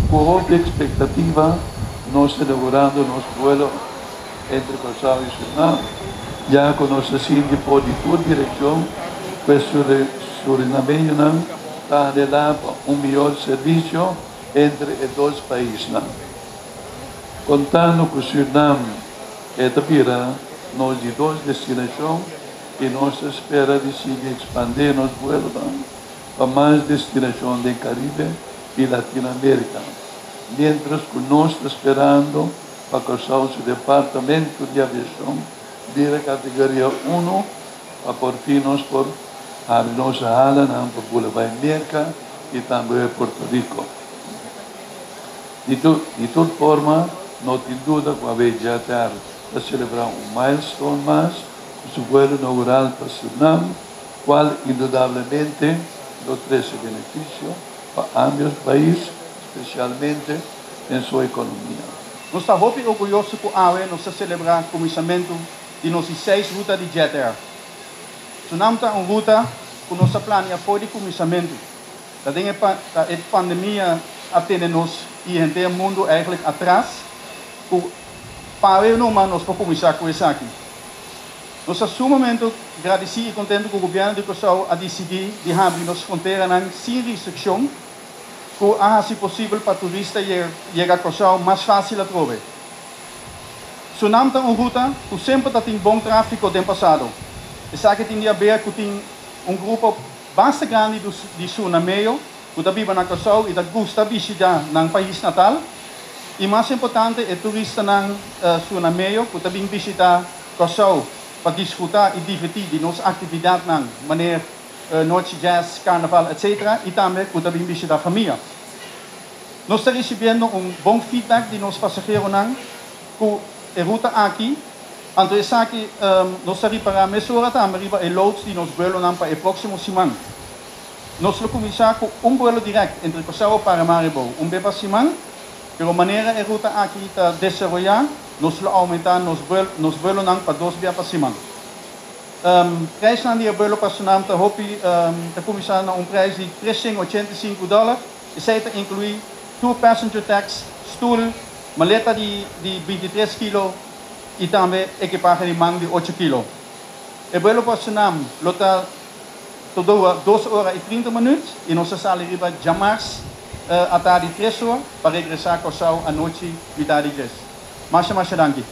con otra expectativa, nos inaugurando nuestro vuelo entre Curaçao y Surinam, ya con nuestra Cindy por tu dirección, pues Suriname está anhelando un mejor servicio entre los dos países. Contando con Surinam e Tapira, nos de dos destinações e nos espera de seguir expandir nos vuelos para mais destinações do Caribe e Latinoamérica. Mientras que nós estamos esperando para causar o departamento de aviação de categoria 1 para por fim nós por a nossa ala para Boulevard América e também Porto Rico. De toda forma, não tem dúvida que a vez já está a celebrar milestone mais, o vuelo inaugural para Surinam, qual indudablemente nos traz benefício para ambos os países, especialmente em sua economia. Nós estamos muito orgulhosos que a AWE nos celebrar o começamento de nossas 6 rutas de Jet Air. Surinam está uma ruta que nossa plania foi de começamento. A pandemia atende nos e o mundo eigenlijk atrás. Para eu não nós para começar com isso aqui. Nós estamos sumamente agradecidos e contentes com o governo de Curaçao a decidir de abrir nossas fronteiras sem restrição, que haja se possível para turistas chegar a Curaçao mais fácil a trovar. Surinam é uma ruta que sempre tem bom tráfego no passado. Isso aqui tem a ver que tem grupo bastante grande de surinameños que vive na Curaçao e que gosta de visitar no país natal. E mais importante, é turista surinameño que também visita Curaçao para desfrutar e divertir de nossas atividades, maneira noite jazz, carnaval, etc. E também que também visita a família. Nós estamos recebendo bom feedback de nossos passageiros que a ruta aqui, então isso aqui, nós estamos para a mesura também e loads de nos vuelos para a próxima semana. Nós vamos começar com vuelo direto entre Curaçao e Paramaribo, vez por semana. Pero maneira a ruta aqui está desenvolvida, nós vamos aumentar nos vuelos para 2 vezes por semana. Prijs van die vuelo para Surinam está começando a preço de $385. Isso inclui 2 passenger tax, stoel, maleta de 23 kg e também equipagem de mão de 8 kg. O vuelo para Surinam está todo 2 horas e 30 minutos e nós saímos de Jamars à tarde 3 horas para regressar a Curaçao à noite, metade de 10. Mas danke.